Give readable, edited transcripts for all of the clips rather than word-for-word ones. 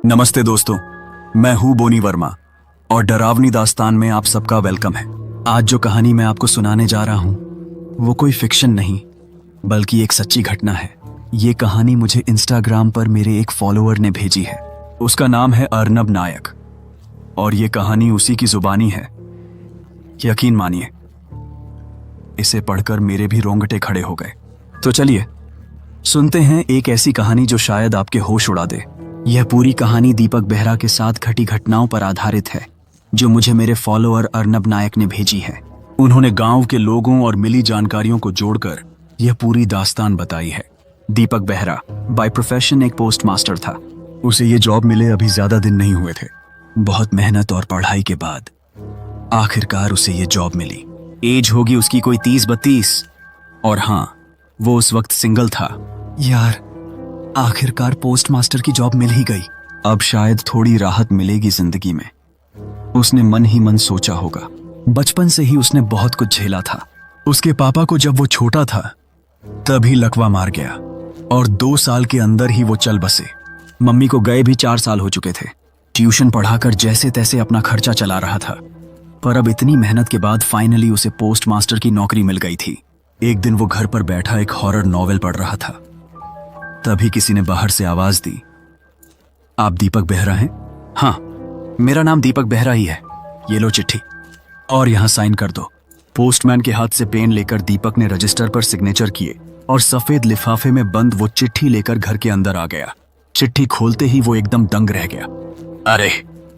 नमस्ते दोस्तों, मैं हूं बोनी वर्मा और डरावनी दास्तान में आप सबका वेलकम है। आज जो कहानी मैं आपको सुनाने जा रहा हूं वो कोई फिक्शन नहीं बल्कि एक सच्ची घटना है। ये कहानी मुझे इंस्टाग्राम पर मेरे एक फॉलोअर ने भेजी है। उसका नाम है अर्नब नायक और ये कहानी उसी की जुबानी है। यकीन मानिए, इसे पढ़कर मेरे भी रोंगटे खड़े हो गए। तो चलिए सुनते हैं एक ऐसी कहानी जो शायद आपके होश उड़ा दे। यह पूरी कहानी दीपक बेहरा के साथ घटी घटनाओं पर आधारित है जो मुझे मेरे फॉलोअर अर्नब नायक ने भेजी है। उन्होंने गांव के लोगों और मिली जानकारियों को जोड़कर यह पूरी दास्तान बताई है। दीपक बेहरा बाय प्रोफेशन एक पोस्ट मास्टर था। उसे ये जॉब मिले अभी ज्यादा दिन नहीं हुए थे। बहुत मेहनत और पढ़ाई के बाद आखिरकार उसे ये जॉब मिली। एज होगी उसकी कोई 30-32 और हाँ, वो उस वक्त सिंगल था। यार, आखिरकार पोस्ट मास्टर की जॉब मिल ही गई। अब शायद थोड़ी राहत मिलेगी जिंदगी में, उसने मन ही मन सोचा होगा। बचपन से ही उसने बहुत कुछ झेला था। उसके पापा को जब वो छोटा था तभी लकवा मार गया और 2 साल के अंदर ही वो चल बसे। मम्मी को गए भी 4 साल हो चुके थे। ट्यूशन पढ़ाकर जैसे तैसे अपना खर्चा चला रहा था, पर अब इतनी मेहनत के बाद फाइनली उसे पोस्ट मास्टर की नौकरी मिल गई थी। एक दिन वो घर पर बैठा एक हॉरर नॉवेल पढ़ रहा था। तभी किसी ने बाहर से आवाज दी, आप दीपक बेहरा हैं? हाँ, मेरा नाम दीपक बेहरा ही है। ये लो चिट्ठी और यहां साइन कर दो। पोस्टमैन के हाथ से पेन लेकर दीपक ने रजिस्टर पर सिग्नेचर किए और सफेद लिफाफे में बंद वो चिट्ठी लेकर घर के अंदर आ गया। चिट्ठी खोलते ही वो एकदम दंग रह गया। अरे,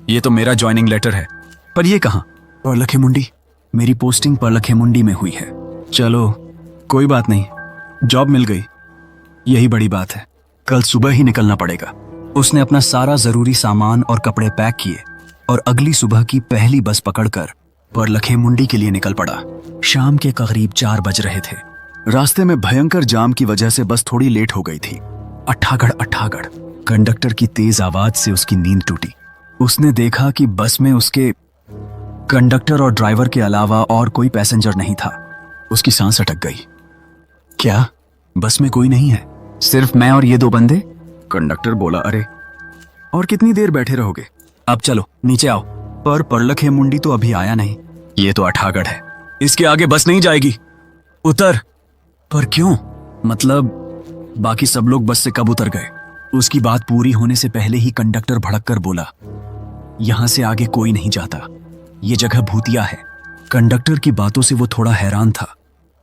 ये तो मेरा ज्वाइनिंग लेटर है, पर ये कहां? परलखे मुंडी। मेरी पोस्टिंग परलखे मुंडी में हुई है। चलो कोई बात नहीं, जॉब मिल गई, यही बड़ी बात है। कल सुबह ही निकलना पड़ेगा। उसने अपना सारा जरूरी सामान और कपड़े पैक किए और अगली सुबह की पहली बस पकड़कर परलखे मुंडी के लिए निकल पड़ा। शाम के करीब 4 बज रहे थे। रास्ते में भयंकर जाम की वजह से बस थोड़ी लेट हो गई थी। अठागढ़ अठागढ़ कंडक्टर की तेज आवाज से उसकी नींद टूटी। उसने देखा कि बस में उसके कंडक्टर और ड्राइवर के अलावा और कोई पैसेंजर नहीं था। उसकी सांस अटक गई। क्या बस में कोई नहीं है? सिर्फ मैं और ये 2 बंदे? कंडक्टर बोला। अरे, और कितनी देर बैठे रहोगे? अब चलो नीचे आओ। पर परलखे मुंडी तो अभी आया नहीं। ये तो अठागढ़ है, इसके आगे बस नहीं जाएगी। उतर। पर क्यों? मतलब बाकी सब लोग बस से कब उतर गए? उसकी बात पूरी होने से पहले ही कंडक्टर भड़क कर बोला, यहां से आगे कोई नहीं जाता, ये जगह भूतिया है। कंडक्टर की बातों से वो थोड़ा हैरान था,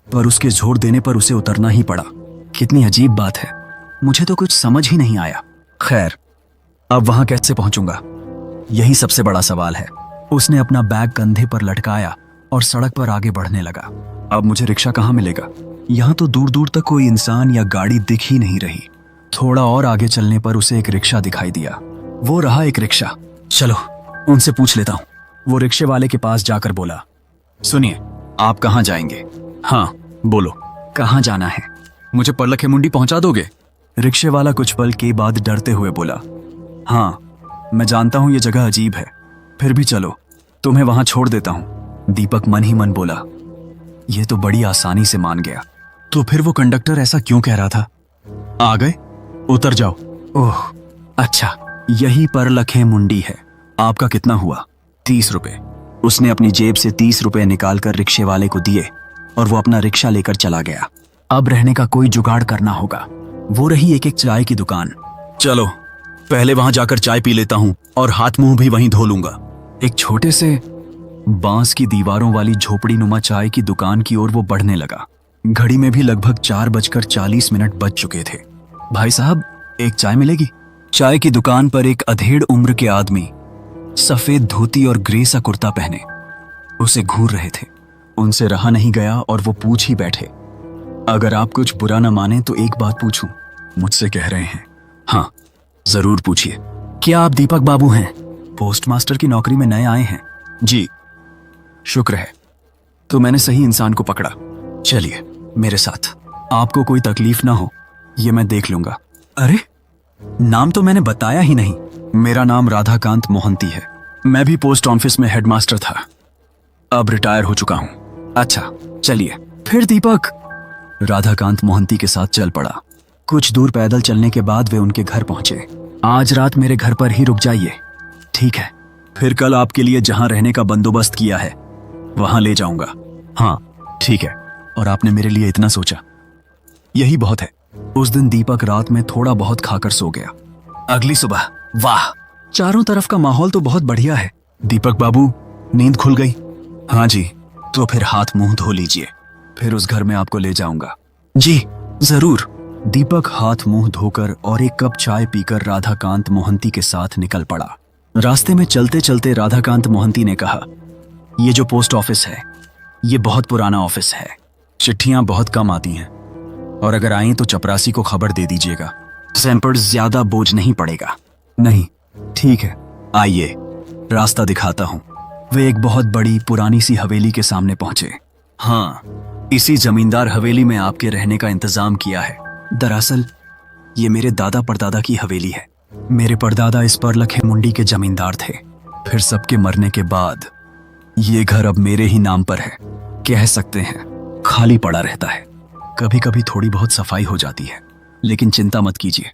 पर उसके जोर देने पर उसे उतरना ही पड़ा। कितनी अजीब बात है, मुझे तो कुछ समझ ही नहीं आया। खैर, अब वहां कैसे पहुंचूंगा, यही सबसे बड़ा सवाल है। उसने अपना बैग कंधे पर लटकाया और सड़क पर आगे बढ़ने लगा। अब मुझे रिक्शा कहां मिलेगा? यहां तो दूर दूर तक कोई इंसान या गाड़ी दिख ही नहीं रही। थोड़ा और आगे चलने पर उसे एक रिक्शा दिखाई दिया। वो रहा एक रिक्शा। चलो उनसे पूछ लेता हूं। वो रिक्शे वाले के पास जाकर बोला, सुनिए, आप कहां जाएंगे? हाँ बोलो, कहां जाना है? मुझे परलखे मुंडी पहुंचा दोगे? रिक्शे वाला कुछ पल के बाद डरते हुए बोला, हाँ मैं जानता हूं ये जगह अजीब है, फिर भी चलो, तुम्हें वहां छोड़ देता हूं। दीपक मन ही मन बोला, ये तो बड़ी आसानी से मान गया। तो फिर वो कंडक्टर ऐसा क्यों कह रहा था? आ गए, उतर जाओ। ओह अच्छा, यही परलखे मुंडी है। आपका कितना हुआ? 30 रुपए। उसने अपनी जेब से 30 रुपए निकालकर रिक्शे वाले को दिए और वो अपना रिक्शा लेकर चला गया। अब रहने का कोई जुगाड़ करना होगा। वो रही एक चाय की दुकान। चलो पहले वहां जाकर चाय पी लेता हूं और हाथ मुंह भी वहीं धो लूंगा। एक छोटे से बांस की दीवारों वाली झोपड़ी नुमा चाय की दुकान की ओर वो बढ़ने लगा। घड़ी में भी लगभग 4:40 बज चुके थे। भाई साहब, एक चाय मिलेगी? चाय की दुकान पर एक अधेड़ उम्र के आदमी सफेद धोती और ग्रे सा कुर्ता पहने उसे घूर रहे थे। उनसे रहा नहीं गया और वो पूछ ही बैठे, अगर आप कुछ बुरा न माने तो एक बात पूछूं? मुझसे कह रहे हैं? हाँ जरूर पूछिए। क्या आप दीपक बाबू हैं? पोस्ट मास्टर की नौकरी में नए आए हैं? जी। शुक्र है, तो मैंने सही इंसान को पकड़ा। चलिए मेरे साथ, आपको कोई तकलीफ ना हो ये मैं देख लूंगा। अरे, नाम तो मैंने बताया ही नहीं। मेरा नाम राधाकांत मोहंती है। मैं भी पोस्ट ऑफिस में हेडमास्टर था, अब रिटायर हो चुका हूं। अच्छा चलिए। फिर दीपक राधाकांत मोहंती के साथ चल पड़ा। कुछ दूर पैदल चलने के बाद वे उनके घर पहुंचे। आज रात मेरे घर पर ही रुक जाइए, ठीक है? फिर कल आपके लिए जहां रहने का बंदोबस्त किया है वहां ले जाऊंगा। हाँ ठीक है। और आपने मेरे लिए इतना सोचा, यही बहुत है। उस दिन दीपक रात में थोड़ा बहुत खाकर सो गया। अगली सुबह, वाह, चारों तरफ का माहौल तो बहुत बढ़िया है। दीपक बाबू, नींद खुल गई? हाँ जी। तो फिर हाथ मुंह धो लीजिए, फिर उस घर में आपको ले जाऊंगा। जी जरूर। दीपक हाथ मुंह धोकर और एक कप चाय पीकर राधाकांत मोहंती के साथ निकल पड़ा। रास्ते में चलते चलते राधाकांत मोहंती ने कहा, ये जो पोस्ट ऑफिस है ये बहुत पुराना ऑफिस है, चिट्ठियां बहुत कम आती हैं, और अगर आई तो चपरासी को खबर दे दीजिएगा, सैम पर ज्यादा बोझ नहीं पड़ेगा। नहीं, ठीक है, आइए रास्ता दिखाता हूं। वे एक बहुत बड़ी पुरानी सी हवेली के सामने पहुंचे। हाँ, इसी जमींदार हवेली में आपके रहने का इंतजाम किया है। दरअसल ये मेरे दादा परदादा की हवेली है। मेरे परदादा इस पर लखे मुंडी के जमींदार थे। फिर सबके मरने के बाद ये घर अब मेरे ही नाम पर है। कह सकते हैं खाली पड़ा रहता है। कभी कभी थोड़ी बहुत सफाई हो जाती है, लेकिन चिंता मत कीजिए,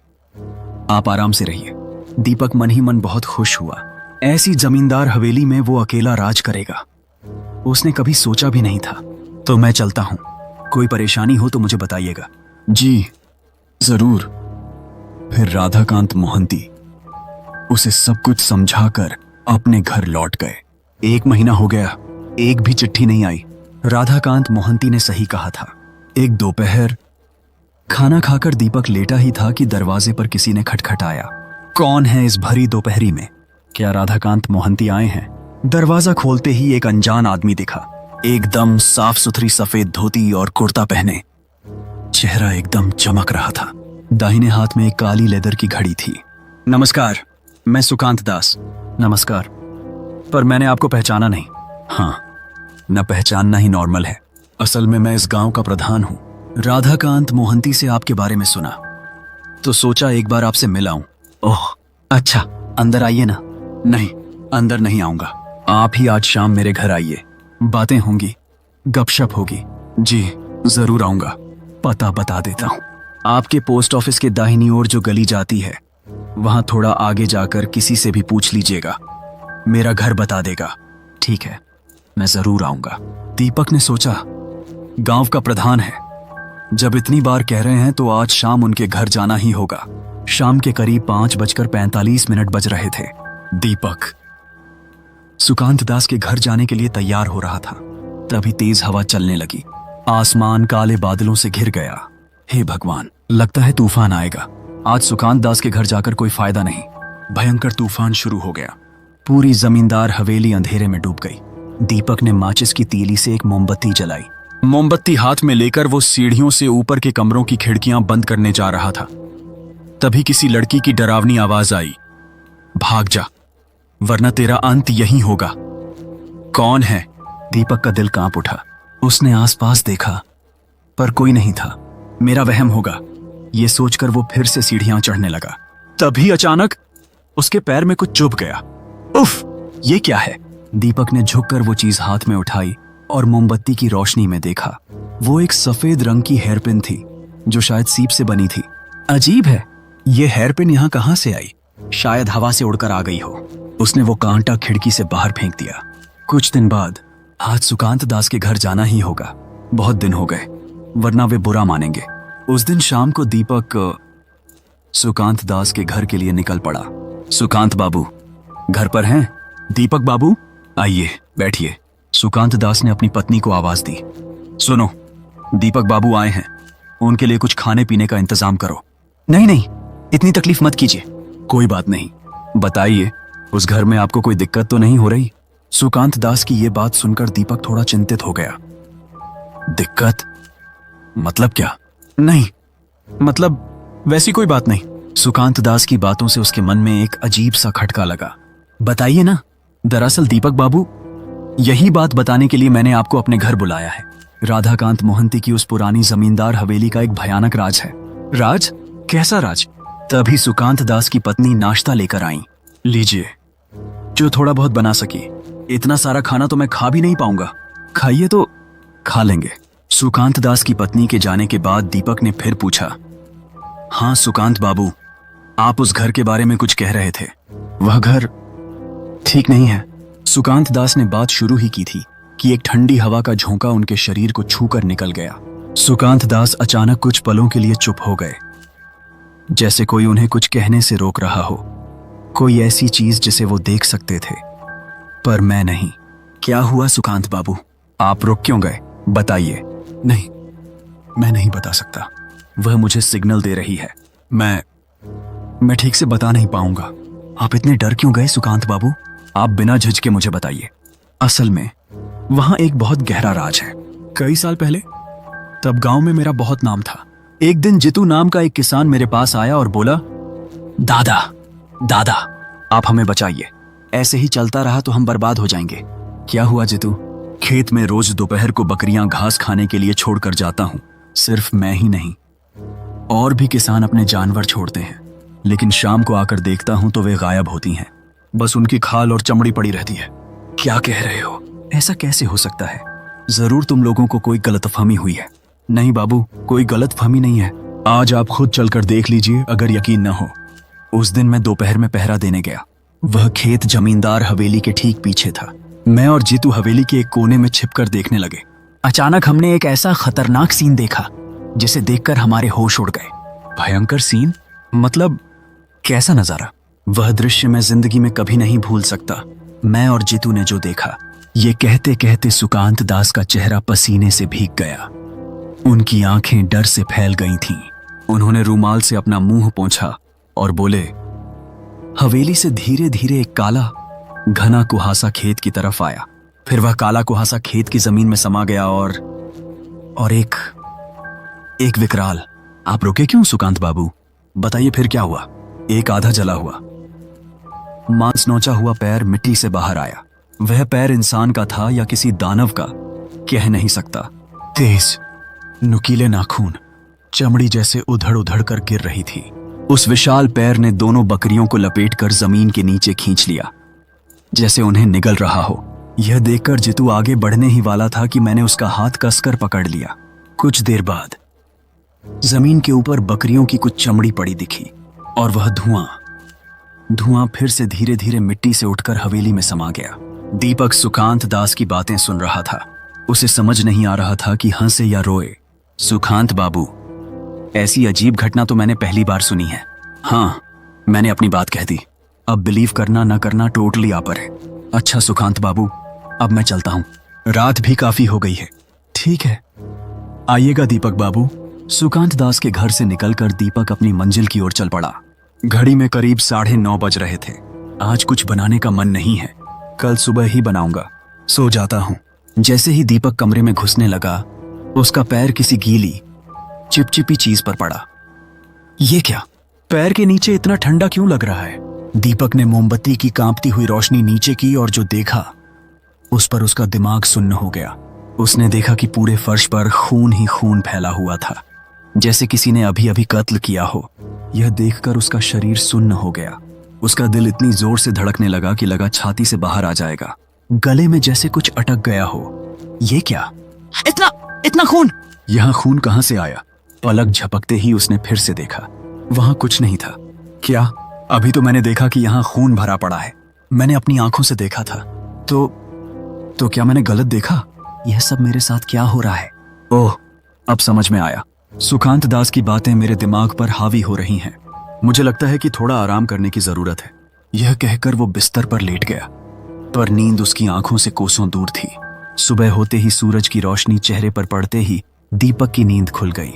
आप आराम से रहिए। दीपक मन ही मन बहुत खुश हुआ। ऐसी जमींदार हवेली में वो अकेला राज करेगा, उसने कभी सोचा भी नहीं था। तो मैं चलता हूं, कोई परेशानी हो तो मुझे बताइएगा। जी जरूर। फिर राधाकांत मोहंती उसे सब कुछ समझाकर अपने घर लौट गए। 1 महीना हो गया, एक भी चिट्ठी नहीं आई। राधाकांत मोहंती ने सही कहा था। एक दोपहर खाना खाकर दीपक लेटा ही था कि दरवाजे पर किसी ने खटखटाया। कौन है इस भरी दोपहरी में? क्या राधाकांत मोहंती आए हैं? दरवाजा खोलते ही एक अनजान आदमी दिखा। एकदम साफ सुथरी सफेद धोती और कुर्ता पहने, चेहरा एकदम चमक रहा था। दाहिने हाथ में एक काली लेदर की घड़ी थी। नमस्कार, मैं सुकांत दास। नमस्कार, पर मैंने आपको पहचाना नहीं। हाँ, न पहचानना ही नॉर्मल है। असल में मैं इस गांव का प्रधान हूं। राधाकांत मोहंती से आपके बारे में सुना, तो सोचा एक बार आपसे मिल आऊं। ओह अच्छा, अंदर आइए ना। नहीं, अंदर नहीं आऊंगा। आप ही आज शाम मेरे घर आइए, बातें होंगी, गपशप होगी। जी जरूर आऊंगा। पता बता देता हूं। आपके पोस्ट ऑफिस के दाहिनी ओर जो गली जाती है, वहां थोड़ा आगे जाकर किसी से भी पूछ लीजिएगा, मेरा घर बता देगा। ठीक है, मैं जरूर आऊंगा। दीपक ने सोचा, गांव का प्रधान है, जब इतनी बार कह रहे हैं तो आज शाम उनके घर जाना ही होगा। शाम के करीब 5:45 बज रहे थे। दीपक सुकांत दास के घर जाने के लिए तैयार हो रहा था, तभी तेज हवा चलने लगी। आसमान काले बादलों से घिर गया। हे भगवान, लगता है तूफान आएगा। आज सुकांत दास के घर जाकर कोई फायदा नहीं। भयंकर तूफान शुरू हो गया। पूरी जमींदार हवेली अंधेरे में डूब गई। दीपक ने माचिस की तीली से एक मोमबत्ती जलाई। मोमबत्ती हाथ में लेकर वो सीढ़ियों से ऊपर के कमरों की खिड़कियां बंद करने जा रहा था। तभी किसी लड़की की डरावनी आवाज आई, भाग जा, वरना तेरा अंत यही होगा। कौन है? दीपक का दिल कांप उठा। उसने आसपास देखा, पर कोई नहीं था। मेरा वहम होगा, ये सोचकर वो फिर से सीढ़ियां चढ़ने लगा। तभी अचानक उसके पैर में कुछ चुभ गया। उफ, ये क्या है? दीपक ने झुककर वो चीज हाथ में उठाई और मोमबत्ती की रोशनी में देखा। वो एक सफेद रंग की हेयरपिन थी, जो शायद सीप से बनी थी। अजीब है, ये हेयरपिन यहाँ कहाँ से आई? शायद हवा से उड़कर आ गई हो। उसने वो कांटा खिड़की से बाहर फेंक दिया। कुछ दिन बाद आज सुकांत दास के घर जाना ही होगा। बहुत दिन हो गए, वरना वे बुरा मानेंगे। उस दिन शाम को दीपक सुकांत दास के घर के लिए निकल पड़ा। सुकांत बाबू घर पर हैं? दीपक बाबू आइए, बैठिए। सुकांत दास ने अपनी पत्नी को आवाज दी। सुनो, दीपक बाबू आए हैं, उनके लिए कुछ खाने पीने का इंतजाम करो। नहीं नहीं, इतनी तकलीफ मत कीजिए। कोई बात नहीं, बताइए, उस घर में आपको कोई दिक्कत तो नहीं हो रही? सुकांत दास की ये बात सुनकर दीपक थोड़ा चिंतित हो गया। दिक्कत? मतलब क्या? नहीं, मतलब वैसी कोई बात नहीं। सुकांत दास की बातों से उसके मन में एक अजीब सा खटका लगा। बताइए ना। दरअसल दीपक बाबू, यही बात बताने के लिए मैंने आपको अपने घर बुलाया है। राधाकांत मोहंती की उस पुरानी जमींदार हवेली का एक भयानक राज है। राज? कैसा राज? तभी सुकांत दास की पत्नी नाश्ता लेकर आई। लीजिए, जो थोड़ा बहुत बना सकी। इतना सारा खाना तो मैं खा भी नहीं पाऊंगा। खाइए तो। खा लेंगे। सुकांत दास की पत्नी के जाने के बाद दीपक ने फिर पूछा, हाँ सुकांत बाबू, आप उस घर के बारे में कुछ कह रहे थे। वह घर ठीक नहीं है। सुकांत दास ने बात शुरू ही की थी कि एक ठंडी हवा का झोंका उनके शरीर को छूकर निकल गया। सुकांत दास अचानक कुछ पलों के लिए चुप हो गए, जैसे कोई उन्हें कुछ कहने से रोक रहा हो, कोई ऐसी चीज जिसे वो देख सकते थे पर मैं नहीं। क्या हुआ सुकांत बाबू, आप रुक क्यों गए? बताइए। नहीं, मैं नहीं बता सकता। वह मुझे सिग्नल दे रही है। मैं ठीक से बता नहीं पाऊंगा। आप इतने डर क्यों गए सुकांत बाबू? आप बिना झिझके मुझे बताइए। असल में वहां एक बहुत गहरा राज है। कई साल पहले, तब गांव में मेरा बहुत नाम था। एक दिन जितू नाम का एक किसान मेरे पास आया और बोला, दादा दादा आप हमें बचाइए, ऐसे ही चलता रहा तो हम बर्बाद हो जाएंगे। क्या हुआ जितू? खेत में रोज दोपहर को बकरियां घास खाने के लिए छोड़कर जाता हूं। सिर्फ मैं ही नहीं, और भी किसान अपने जानवर छोड़ते हैं, लेकिन शाम को आकर देखता हूं तो वे गायब होती हैं। बस उनकी खाल और चमड़ी पड़ी रहती है। क्या कह रहे हो? ऐसा कैसे हो सकता है? जरूर तुम लोगों को कोई गलतफहमी हुई है। नहीं बाबू, कोई गलतफहमी नहीं है। आज आप खुद चलकर देख लीजिए अगर यकीन न हो। उस दिन मैं दोपहर में पहरा देने गया। वह खेत जमींदार हवेली के ठीक पीछे था। मैं और जीतू हवेली के एक कोने में छिपकर देखने लगे। अचानक हमने एक ऐसा खतरनाक सीन देखा जिसे देखकर हमारे होश उड़ गए। भयंकर सीन? मतलब कैसा नजारा? वह दृश्य मैं जिंदगी में कभी नहीं भूल सकता। मैं और जीतू ने जो देखा, ये कहते कहते सुकांत दास का चेहरा पसीने से भीग गया। उनकी आंखें डर से फैल गई थीं। उन्होंने रूमाल से अपना मुंह पोंछा और बोले, हवेली से धीरे धीरे एक काला घना कुहासा खेत की तरफ आया। फिर वह काला कुहासा खेत की जमीन में समा गया और एक विकराल। आप रुके क्यों सुकांत बाबू? बताइए फिर क्या हुआ? एक आधा जला हुआ मांस नोचा हुआ पैर मिट्टी से बाहर आया। वह पैर इंसान का था या किसी दानव का, कह नहीं सकता। तेज नुकीले नाखून चमड़ी जैसे उधड़ उधड़ कर गिर रही थी। उस विशाल पैर ने दोनों बकरियों को लपेटकर जमीन के नीचे खींच लिया, जैसे उन्हें निगल रहा हो। यह देखकर जितू आगे बढ़ने ही वाला था कि मैंने उसका हाथ कसकर पकड़ लिया। कुछ देर बाद जमीन के ऊपर बकरियों की कुछ चमड़ी पड़ी दिखी और वह धुआं फिर से धीरे धीरे मिट्टी से उठकर हवेली में समा गया। दीपक सुकांत दास की बातें सुन रहा था। उसे समझ नहीं आ रहा था कि हंसे या रोए। सुकांत बाबू, ऐसी अजीब घटना तो मैंने पहली बार सुनी है। हाँ, मैंने अपनी बात कह दी। अब बिलीव करना ना करना टोटली आप पर है। अच्छा सुकांत बाबू, अब मैं चलता हूं, रात भी काफी हो गई है। ठीक है, आइएगा दीपक बाबू। सुकांत दास के घर से निकलकर दीपक अपनी मंजिल की ओर चल पड़ा। घड़ी में करीब 9:30 बज रहे थे। आज कुछ बनाने का मन नहीं है, कल सुबह ही बनाऊंगा। सो जाता हूं। जैसे ही दीपक कमरे में घुसने लगा, उसका पैर किसी गीली चिपचिपी चीज पर पड़ा। ये क्या? पैर के नीचे इतना ठंडा क्यों लग रहा है? दीपक ने मोमबत्ती की कांपती हुई रोशनी नीचे की और जो देखा, उस पर उसका दिमाग सुन्न हो गया। उसने देखा कि पूरे फर्श पर खून ही खून फैला हुआ था, जैसे किसी ने अभी अभी कत्ल किया हो। यह देखकर उसका शरीर सुन्न हो गया। उसका दिल इतनी जोर से धड़कने लगा कि लगा छाती से बाहर आ जाएगा। गले में जैसे कुछ अटक गया हो। ये क्या? इतना खून! यहां खून कहां से आया? पलक झपकते ही उसने फिर से देखा। वहां कुछ नहीं था। क्या? अभी तो मैंने देखा कि यहां खून भरा पड़ा है। मैंने अपनी आंखों से देखा था। तो क्या मैंने गलत देखा? यह सब मेरे साथ क्या हो रहा है? ओह, अब समझ में आया। सुकांत दास की बातें मेरे दिमाग पर हावी हो रही हैं। मुझे लगता है कि थोड़ा आराम करने की जरूरत है। यह कहकर वो बिस्तर पर लेट गया, पर नींद उसकी आंखों से कोसों दूर थी। सुबह होते ही सूरज की रोशनी चेहरे पर पड़ते ही दीपक की नींद खुल गई।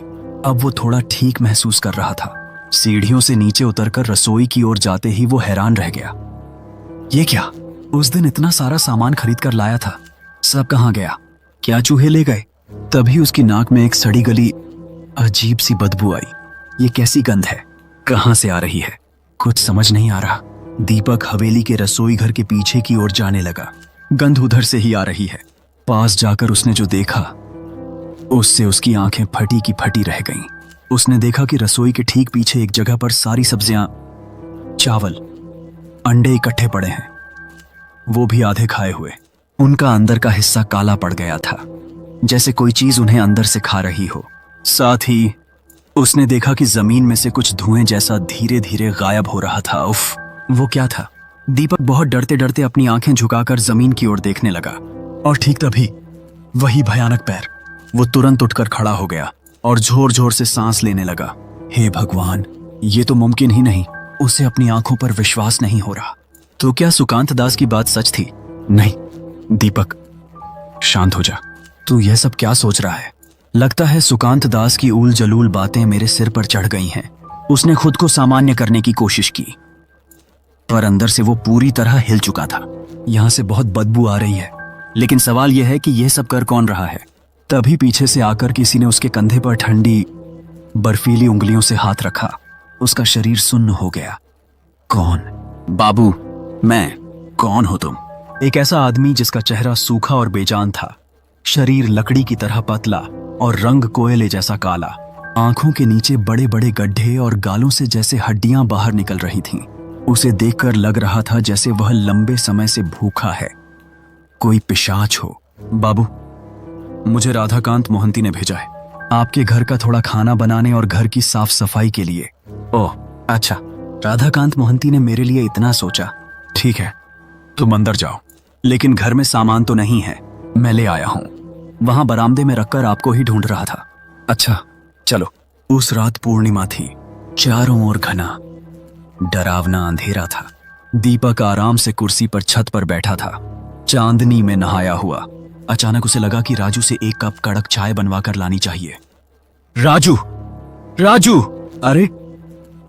अब वो थोड़ा ठीक महसूस कर रहा था। सीढ़ियों से नीचे उतरकर रसोई की ओर जाते ही वो हैरान रह गया। ये क्या? उस दिन इतना सारा सामान खरीद कर लाया था, सब कहाँ गया? क्या चूहे ले गए? तभी उसकी नाक में एक सड़ी गली अजीब सी बदबू आई। ये कैसी गंध है? कहां से आ रही है? कुछ समझ नहीं आ रहा। दीपक हवेली के रसोई घर के पीछे की ओर जाने लगा। गंध उधर से ही आ रही है। पास जाकर उसने जो देखा, उससे उसकी आंखें फटी की फटी रह गईं। उसने देखा कि रसोई के ठीक पीछे एक जगह पर सारी सब्जियां, चावल, अंडे इकट्ठे पड़े हैं, वो भी आधे खाए हुए। उनका अंदर का हिस्सा काला पड़ गया था, जैसे कोई चीज उन्हें अंदर से खा रही हो। साथ ही उसने देखा कि जमीन में से कुछ धुएं जैसा धीरे धीरे गायब हो रहा था। उफ, वो क्या था? दीपक बहुत डरते डरते अपनी आंखें झुकाकर जमीन की ओर देखने लगा और ठीक तभी वही भयानक पैर। वो तुरंत उठकर खड़ा हो गया और जोर जोर से सांस लेने लगा। हे भगवान, ये तो मुमकिन ही नहीं। उसे अपनी आंखों पर विश्वास नहीं हो रहा। तो क्या सुकांत दास की बात सच थी? नहीं। दीपक, शांत हो जा। तू यह सब क्या सोच रहा है? लगता है सुकांत दास की ऊल जलूल बातें मेरे सिर पर चढ़ गई हैं। उसने खुद को सामान्य करने की कोशिश की, पर अंदर से वो पूरी तरह हिल चुका था। यहां से बहुत बदबू आ रही है, लेकिन सवाल यह है कि यह सब कर कौन रहा है? तभी पीछे से आकर किसी ने उसके कंधे पर ठंडी बर्फीली उंगलियों से हाथ रखा। उसका शरीर सुन्न हो गया। कौन? बाबू, मैं। कौन हो तुम? एक ऐसा आदमी जिसका चेहरा सूखा और बेजान था, शरीर लकड़ी की तरह पतला और रंग कोयले जैसा काला। आंखों के नीचे बड़े बड़े गड्ढे और गालों से जैसे हड्डियां बाहर निकल रही थीं। उसे देखकर लग रहा था जैसे वह लंबे समय से भूखा है, कोई पिशाच हो। बाबू, मुझे राधाकांत मोहंती ने भेजा है आपके घर का थोड़ा खाना बनाने और घर की साफ सफाई के लिए। ओह अच्छा, राधाकांत मोहंती ने मेरे लिए इतना सोचा। ठीक है, तुम अंदर जाओ, लेकिन घर में सामान तो नहीं है। मैं ले आया हूं, वहां बरामदे में रखकर आपको ही ढूंढ रहा था। अच्छा चलो। उस रात पूर्णिमा थी। चारों ओर घना डरावना अंधेरा था। दीपक आराम से कुर्सी पर छत पर बैठा था, चांदनी में नहाया हुआ। अचानक उसे लगा कि राजू से एक कप कड़क चाय बनवा कर लानी चाहिए। राजू, राजू! अरे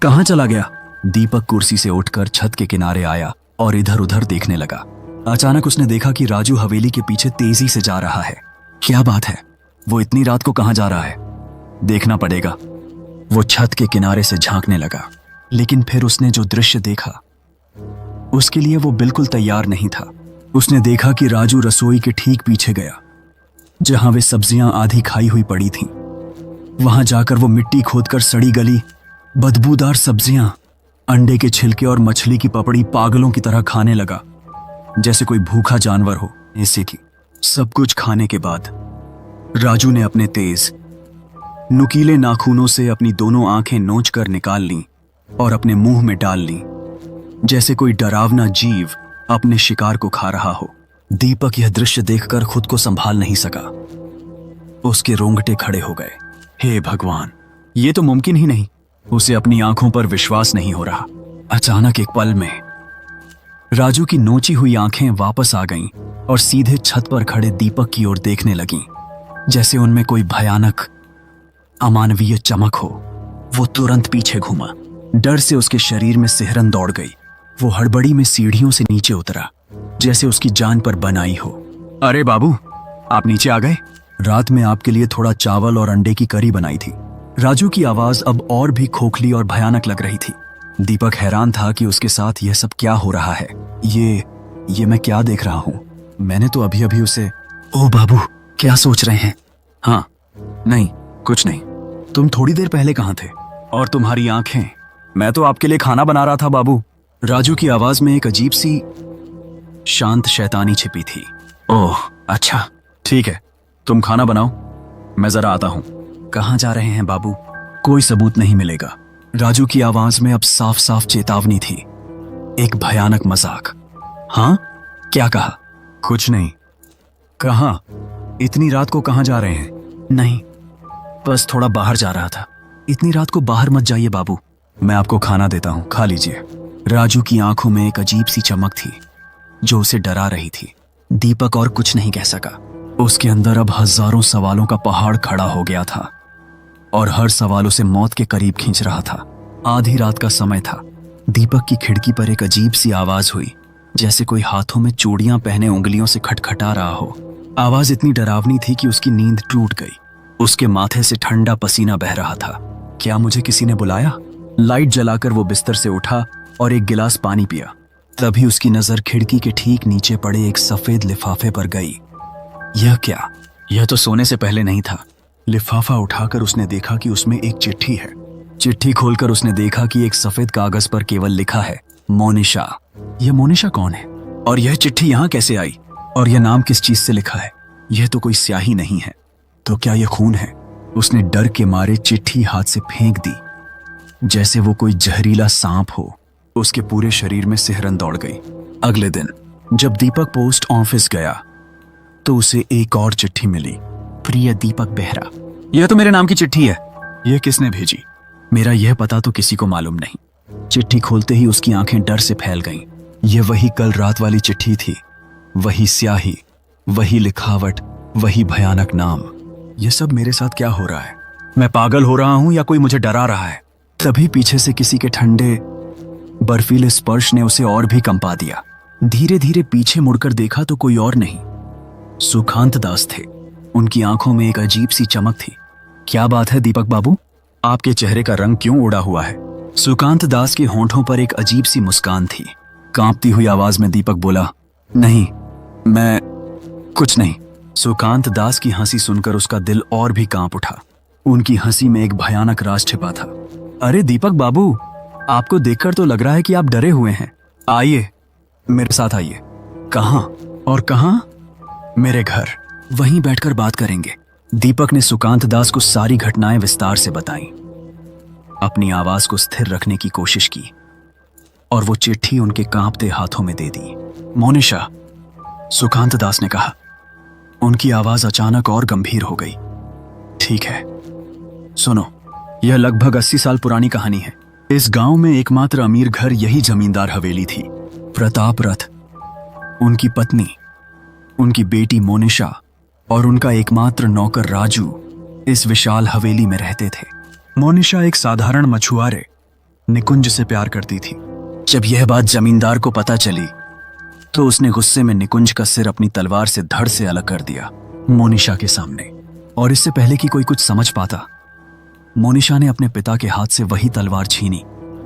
कहां चला गया? दीपक कुर्सी से उठकर छत के किनारे आया और इधर उधर देखने लगा। अचानक उसने देखा कि राजू हवेली के पीछे तेजी से जा रहा है। क्या बात है? वो इतनी रात को कहां जा रहा है? देखना पड़ेगा। वो छत के किनारे से झांकने लगा, लेकिन फिर उसने जो दृश्य देखा उसके लिए वो बिल्कुल तैयार नहीं था। उसने देखा कि राजू रसोई के ठीक पीछे गया, जहां वे सब्जियां आधी खाई हुई पड़ी थीं। वहां जाकर वो मिट्टी खोदकर सड़ी गली बदबूदार सब्जियां, अंडे के छिलके और मछली की पपड़ी पागलों की तरह खाने लगा, जैसे कोई भूखा जानवर हो। ऐसे की सब कुछ खाने के बाद राजू ने अपने तेज नुकीले नाखूनों से अपनी दोनों आंखें नोचकर निकाल लीं और अपने मुंह में डाल लीं, जैसे कोई डरावना जीव अपने शिकार को खा रहा हो। दीपक यह दृश्य देखकर खुद को संभाल नहीं सका। उसके रोंगटे खड़े हो गए। हे भगवान, ये तो मुमकिन ही नहीं। उसे अपनी आंखों पर विश्वास नहीं हो रहा। अचानक एक पल में राजू की नोची हुई आंखें वापस आ गईं और सीधे छत पर खड़े दीपक की ओर देखने लगीं, जैसे उनमें कोई भयानक अमानवीय चमक हो। वो तुरंत पीछे घूमा। डर से उसके शरीर में सिहरन दौड़ गई। वो हड़बड़ी में सीढ़ियों से नीचे उतरा, जैसे उसकी जान पर बनाई हो। अरे बाबू, आप नीचे आ गए? रात में आपके लिए थोड़ा चावल और अंडे की करी बनाई थी। राजू की आवाज अब और भी खोखली और भयानक लग रही थी। दीपक हैरान था कि उसके साथ यह सब क्या हो रहा है। ये मैं क्या देख रहा हूं? मैंने तो अभी अभी उसे... ओ बाबू, क्या सोच रहे हैं? हाँ, नहीं, कुछ नहीं। तुम थोड़ी देर पहले कहां थे? और तुम्हारी आंखें? मैं तो आपके लिए खाना बना रहा था बाबू। राजू की आवाज में एक अजीब सी शांत शैतानी छिपी थी। ओह अच्छा, ठीक है, तुम खाना बनाओ, मैं जरा आता हूं। कहां जा रहे हैं बाबू? कोई सबूत नहीं मिलेगा। राजू की आवाज में अब साफ साफ चेतावनी थी, एक भयानक मजाक। हाँ, क्या कहा? कुछ नहीं। कहां? इतनी रात को कहां जा रहे हैं? नहीं, बस थोड़ा बाहर जा रहा था। इतनी रात को बाहर मत जाइए बाबू। मैं आपको खाना देता हूं, खा लीजिए। राजू की आंखों में एक अजीब सी चमक थी जो उसे डरा रही थी। दीपक और कुछ नहीं कह सका। उसके अंदर अब हजारों सवालों का पहाड़ खड़ा हो गया था और हर सवाल उसे मौत के करीब खींच रहा था। आधी रात का समय था। दीपक की खिड़की पर एक अजीब सी आवाज हुई, जैसे कोई हाथों में चूड़ियां पहने उंगलियों से खटखटा रहा हो। आवाज इतनी डरावनी थी कि उसकी नींद टूट गई। उसके माथे से ठंडा पसीना बह रहा था। क्या मुझे किसी ने बुलाया? लाइट जलाकर वो बिस्तर से उठा और एक गिलास पानी पिया। तभी उसकी नजर खिड़की के ठीक नीचे पड़े एक सफेद लिफाफे पर गई। यह क्या? यह तो सोने से पहले नहीं था। लिफाफा उठाकर उसने देखा कि उसमें एक चिट्ठी है। चिट्ठी खोलकर उसने देखा कि एक सफेद कागज पर केवल लिखा है, मोनिशा। यह मोनिशा कौन है? और यह चिट्ठी यहां कैसे आई? और यह नाम किस चीज से लिखा है? यह तो कोई स्याही नहीं है। तो क्या यह खून है? उसने डर के मारे चिट्ठी हाथ से फेंक दी, जैसे वो कोई जहरीला सांप हो। उसके पूरे शरीर में सिहरन दौड़ गई। अगले दिन जब दीपक पोस्ट ऑफिस गया तो उसे एक और चिट्ठी मिली। प्रिय दीपक बेहरा, यह तो मेरे नाम की चिट्ठी है। यह किसने भेजी? मेरा यह पता तो किसी को मालूम नहीं। चिट्ठी खोलते ही उसकी आंखें डर से फैल गईं। यह वही कल रात वाली चिट्ठी थी, वही स्याही, वही लिखावट, वही भयानक नाम। यह सब मेरे साथ क्या हो रहा है? मैं पागल हो रहा हूं या कोई मुझे डरा रहा है? तभी पीछे से किसी के ठंडे बर्फीले स्पर्श ने उसे और भी कंपा दिया। धीरे धीरे पीछे मुड़कर देखा तो कोई और नहीं, सुकांत दास थे। उनकी आंखों में एक अजीब सी चमक थी। क्या बात है दीपक बाबू, आपके चेहरे का रंग क्यों उड़ा हुआ है? सुकांत दास के होंठों पर एक अजीब सी मुस्कान थी। कांपती हुई आवाज में दीपक बोला, नहीं, मैं कुछ नहीं। सुकांत दास की हंसी सुनकर उसका दिल और भी कांप उठा। उनकी हंसी में एक भयानक राज छिपा था। अरे दीपक बाबू, आपको देखकर तो लग रहा है कि आप डरे हुए हैं। आइए, मेरे साथ आइए। कहां? और कहां? मेरे घर। वहीं बैठकर बात करेंगे। दीपक ने सुकांत दास को सारी घटनाएं विस्तार से बताई। अपनी आवाज को स्थिर रखने की कोशिश की और वो चिट्ठी उनके कांपते हाथों में दे दी। मोनिशा, सुकांत दास ने कहा। उनकी आवाज अचानक और गंभीर हो गई। ठीक है, सुनो, यह लगभग 80 साल पुरानी कहानी है। इस गांव में एकमात्र अमीर घर यही जमींदार हवेली थी। प्रताप रथ, उनकी पत्नी, उनकी बेटी मोनिशा और उनका एकमात्र नौकर राजू इस विशाल हवेली में रहते थे। मोनिशा एक साधारण मछुआरे निकुंज से प्यार करती थी। जब यह बात जमींदार को पता चली तो उसने गुस्से में निकुंज का सिर अपनी तलवार से धड़ से अलग कर दिया मोनिशा के सामने। और इससे पहले कि कोई कुछ समझ पाता, मोनिशा ने अपने पिता के हाथ से वही तलवार छीनी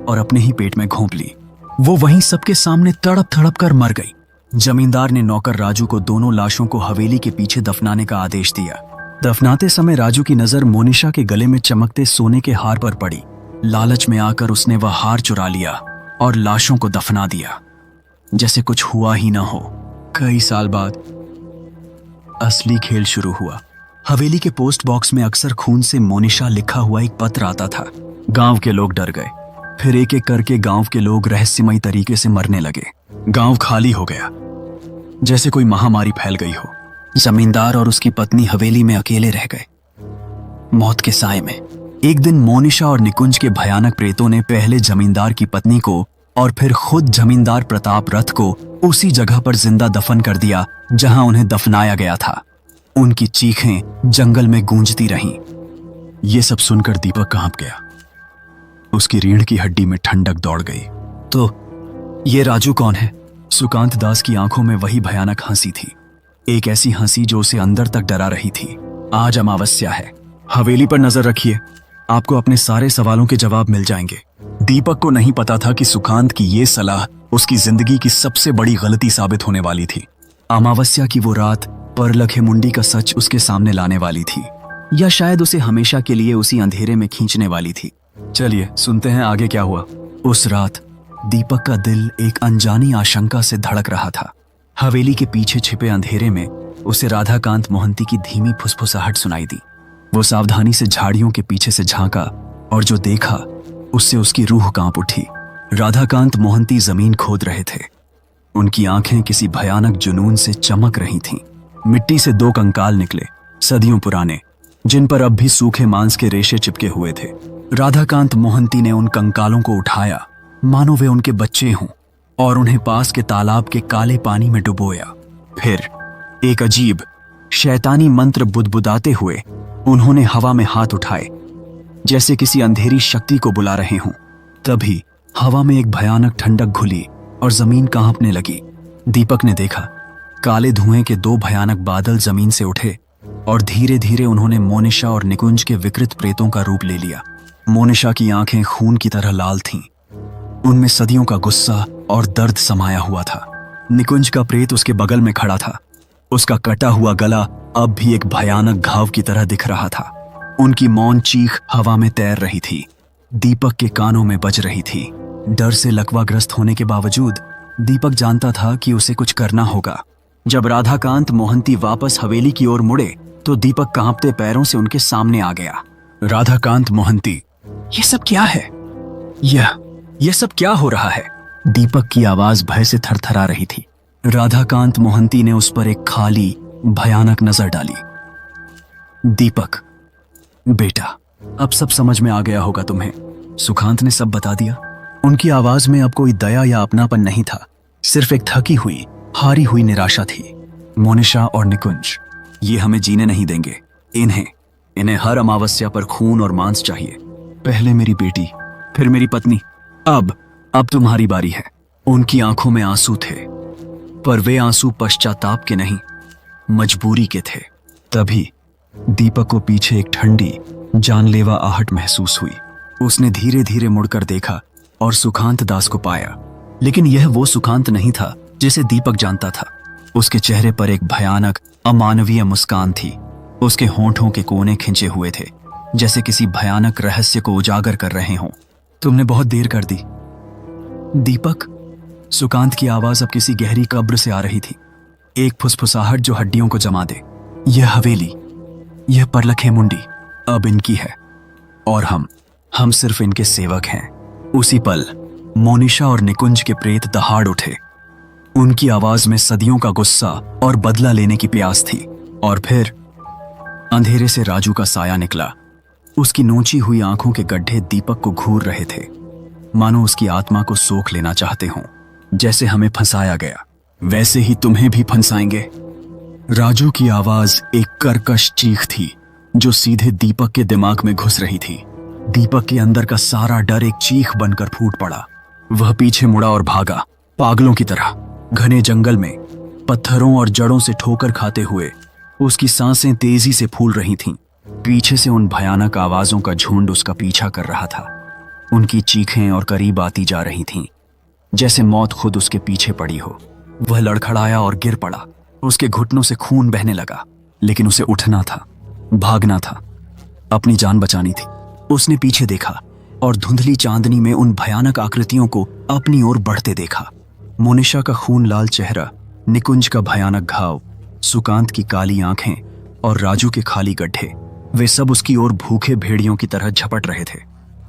और अपने ही पेट में घोंप ली। वो वहीं सबके सामने तड़प तड़प कर मर गई। जमींदार ने नौकर राजू को दोनों लाशों को हवेली के पीछे दफनाने का आदेश दिया। दफनाते समय राजू की नजर मोनिशा के गले में चमकते सोने के हार पर पड़ी। लालच में आकर उसने वह हार चुरा लिया और लाशों को दफना दिया, जैसे कुछ हुआ ही ना हो। कई साल बाद असली खेल शुरू हुआ। हवेली के पोस्ट बॉक्स में अक्सर खून से मोनिशा लिखा हुआ एक पत्र आता था। गांव के लोग डर गए। फिर एक एक करके गांव के लोग रहस्यमयी तरीके से मरने लगे। गांव खाली हो गया, जैसे कोई महामारी फैल गई हो। जमींदार और उसकी पत्नी हवेली में अकेले रह गए, मौत के साए में। एक दिन मोनिशा और निकुंज के भयानक प्रेतों ने पहले जमींदार की पत्नी को और फिर खुद जमींदार प्रताप रथ को उसी जगह पर जिंदा दफन कर दिया जहां उन्हें दफनाया गया था। उनकी चीखें जंगल में गूंजती रहीं। ये सब सुनकर दीपक कांप गया। उसकी रीढ़ की हड्डी में ठंडक दौड़ गई। तो ये राजू कौन है? सुकांत दास की आंखों में वही भयानक हंसी थी, एक ऐसी हंसी जो उसे अंदर तक डरा रही थी। आज अमावस्या है, हवेली पर नजर रखिए, आपको अपने सारे सवालों के जवाब मिल जाएंगे। दीपक को नहीं पता था कि सुकांत की ये सलाह उसकी जिंदगी की सबसे बड़ी गलती साबित होने वाली थी। अमावस्या की वो रात परलखे मुंडी का सच उसके सामने लाने वाली थी, या शायद उसे हमेशा के लिए उसी अंधेरे में खींचने वाली थी। चलिए सुनते हैं आगे क्या हुआ। उस रात दीपक का दिल एक अनजानी आशंका से धड़क रहा था। हवेली के पीछे छिपे अंधेरे में उसे राधाकांत मोहंती की धीमी फुसफुसाहट सुनाई दी। वो सावधानी से झाड़ियों के पीछे से झांका और जो देखा उससे उसकी रूह कांप उठी। राधाकांत मोहंती जमीन खोद रहे थे। उनकी आंखें किसी भयानक जुनून से चमक रही थीं। मिट्टी से 2 कंकाल निकले, सदियों पुराने, जिन पर अब भी सूखे मांस के रेशे चिपके हुए थे। राधाकांत मोहंती ने उन कंकालों को उठाया मानो वे उनके बच्चे हों और उन्हें पास के तालाब के काले पानी में डुबोया। फिर एक अजीब शैतानी मंत्र बुदबुदाते हुए उन्होंने हवा में हाथ उठाए, जैसे किसी अंधेरी शक्ति को बुला रहे हों। तभी हवा में एक भयानक ठंडक घुली और जमीन कांपने लगी। दीपक ने देखा काले धुएं के 2 भयानक बादल जमीन से उठे और धीरे धीरे उन्होंने मोनिशा और निकुंज के विकृत प्रेतों का रूप ले लिया। मोनिशा की आंखें खून की तरह लाल थीं। उनमें सदियों का गुस्सा और दर्द समाया हुआ था। निकुंज का प्रेत उसके बगल में खड़ा था। उसका कटा हुआ गला अब भी एक भयानक घाव की तरह दिख रहा था। उनकी मौन चीख हवा में तैर रही थी, दीपक के कानों में बज रही थी। डर से लकवाग्रस्त होने के बावजूद दीपक जानता था कि उसे कुछ करना होगा। जब राधाकांत मोहंती वापस हवेली की ओर मुड़े तो दीपक कांपते पैरों से उनके सामने आ गया। राधाकांत मोहंती, ये सब क्या है? यह सब क्या हो रहा है? दीपक की आवाज भय से थरथरा रही थी। राधाकांत मोहंती ने उस पर एक खाली भयानक नजर डाली। दीपक बेटा, अब सब समझ में आ गया होगा तुम्हें। सुखांत ने सब बता दिया। उनकी आवाज में अब कोई दया या अपनापन नहीं था, सिर्फ एक थकी हुई, हारी हुई निराशा थी। मोनिशा और निकुंज, ये हमें जीने नहीं देंगे। इन्हें हर अमावस्या पर खून और मांस चाहिए। पहले मेरी बेटी, फिर मेरी पत्नी, अब तुम्हारी बारी है। उनकी आंखों में आंसू थे, पर वे आंसू पश्चाताप के नहीं, मजबूरी के थे। तभी दीपक को पीछे एक ठंडी, जानलेवा आहट महसूस हुई। उसने धीरे धीरे मुड़कर देखा और सुखांत दास को पाया, लेकिन यह वो सुखांत नहीं था जिसे दीपक जानता था। उसके चेहरे पर एक भयानक, अमानवीय मुस्कान थी। उसके होंठों के कोने खिंचे हुए थे, जैसे किसी भयानक रहस्य को उजागर कर रहे हों। तुमने बहुत देर कर दी दीपक। सुकांत की आवाज अब किसी गहरी कब्र से आ रही थी, एक फुसफुसाहट जो हड्डियों को जमा दे। यह हवेली, यह परलखे मुंडी अब इनकी है, और हम सिर्फ इनके सेवक हैं। उसी पल मोनिशा और निकुंज के प्रेत दहाड़ उठे। उनकी आवाज में सदियों का गुस्सा और बदला लेने की प्यास थी। और फिर अंधेरे से राजू का साया निकला। उसकी नोची हुई आंखों के गड्ढे दीपक को घूर रहे थे, मानो उसकी आत्मा को सोख लेना चाहते हों। जैसे हमें फंसाया गया, वैसे ही तुम्हें भी फंसाएंगे। राजू की आवाज एक कर्कश चीख थी जो सीधे दीपक के दिमाग में घुस रही थी। दीपक के अंदर का सारा डर एक चीख बनकर फूट पड़ा। वह पीछे मुड़ा और भागा, पागलों की तरह। घने जंगल में पत्थरों और जड़ों से ठोकर खाते हुए उसकी सांसें तेजी से फूल रही थीं। पीछे से उन भयानक आवाजों का झुंड उसका पीछा कर रहा था। उनकी चीखें और करीब आती जा रही थीं, जैसे मौत खुद उसके पीछे पड़ी हो। वह लड़खड़ाया और गिर पड़ा। उसके घुटनों से खून बहने लगा, लेकिन उसे उठना था, भागना था, अपनी जान बचानी थी। उसने पीछे देखा और धुंधली चांदनी में उन भयानक आकृतियों को अपनी ओर बढ़ते देखा। मोनिशा का खून लाल चेहरा, निकुंज का भयानक घाव, सुकांत की काली आंखें और राजू के खाली गड्ढे, वे सब उसकी ओर भूखे भेड़ियों की तरह झपट रहे थे।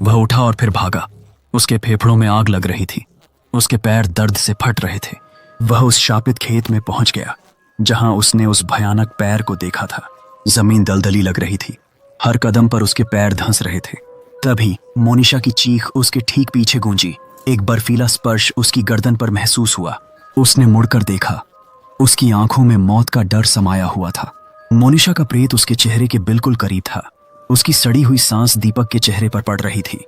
वह उठा और फिर भागा। उसके फेफड़ों में आग लग रही थी, उसके पैर दर्द से फट रहे थे। वह उस शापित खेत में पहुंच गया जहां उसने उस भयानक पैर को देखा था। जमीन दलदली लग रही थी, हर कदम पर उसके पैर धंस रहे थे। तभी मोनिशा की चीख उसके ठीक पीछे गूंजी। एक बर्फीला स्पर्श उसकी गर्दन पर महसूस हुआ। उसने मुड़कर देखा, उसकी आंखों में मौत का डर समाया हुआ था। मोनिशा का प्रेत उसके चेहरे के बिल्कुल करीब था। उसकी सड़ी हुई सांस दीपक के चेहरे पर पड़ रही थी।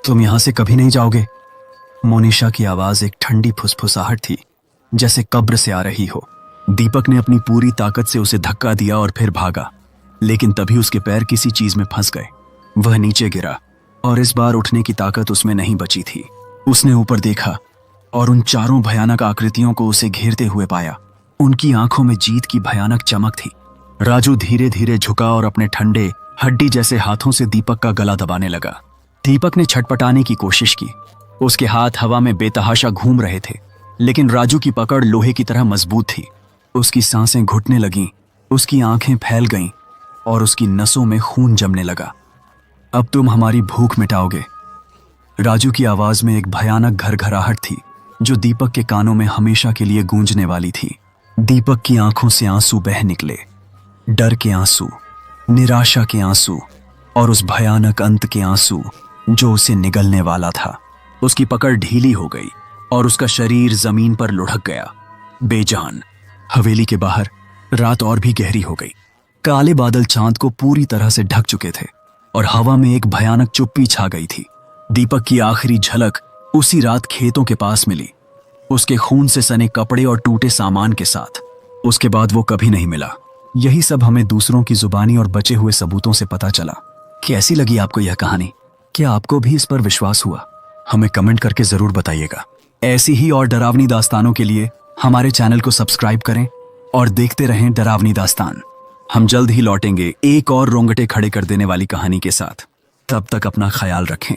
तुम यहां से कभी नहीं जाओगे? मोनिशा की आवाज एक ठंडी फुसफुसाहट थी, जैसे कब्र से आ रही हो। दीपक ने अपनी पूरी ताकत से उसे धक्का दिया और फिर भागा, लेकिन तभी उसके पैर किसी चीज में फंस गए। वह नीचे गिरा और इस बार उठने की ताकत उसमें नहीं बची थी। उसने ऊपर देखा और उन चारों भयानक आकृतियों को उसे घेरते हुए पाया। उनकी आंखों में जीत की भयानक चमक थी। राजू धीरे धीरे झुका और अपने ठंडे, हड्डी जैसे हाथों से दीपक का गला दबाने लगा। दीपक ने छटपटाने की कोशिश की। उसके हाथ हवा में बेतहाशा घूम रहे थे, लेकिन राजू की पकड़ लोहे की तरह मजबूत थी। उसकी सांसें घुटने लगीं, उसकी आंखें फैल गईं और उसकी नसों में खून जमने लगा। अब तुम हमारी भूख मिटाओगे। राजू की आवाज में एक भयानक घरघराहट थी जो दीपक के कानों में हमेशा के लिए गूंजने वाली थी। दीपक की आंखों से आंसू बह निकले, डर के आंसू, निराशा के आंसू और उस भयानक अंत के आंसू जो उसे निगलने वाला था। उसकी पकड़ ढीली हो गई और उसका शरीर जमीन पर लुढ़क गया, बेजान। हवेली के बाहर रात और भी गहरी हो गई। काले बादल चांद को पूरी तरह से ढक चुके थे और हवा में एक भयानक चुप्पी छा गई थी। दीपक की आखिरी झलक उसी रात खेतों के पास मिली, उसके खून से सने कपड़े और टूटे सामान के साथ। उसके बाद वो कभी नहीं मिला। यही सब हमें दूसरों की जुबानी और बचे हुए सबूतों से पता चला। कैसी लगी आपको यह कहानी? क्या आपको भी इस पर विश्वास हुआ? हमें कमेंट करके जरूर बताइएगा। ऐसी ही और डरावनी दास्तानों के लिए हमारे चैनल को सब्सक्राइब करें और देखते रहें डरावनी दास्तान। हम जल्द ही लौटेंगे एक और रोंगटे खड़े कर देने वाली कहानी के साथ। तब तक अपना ख्याल रखें।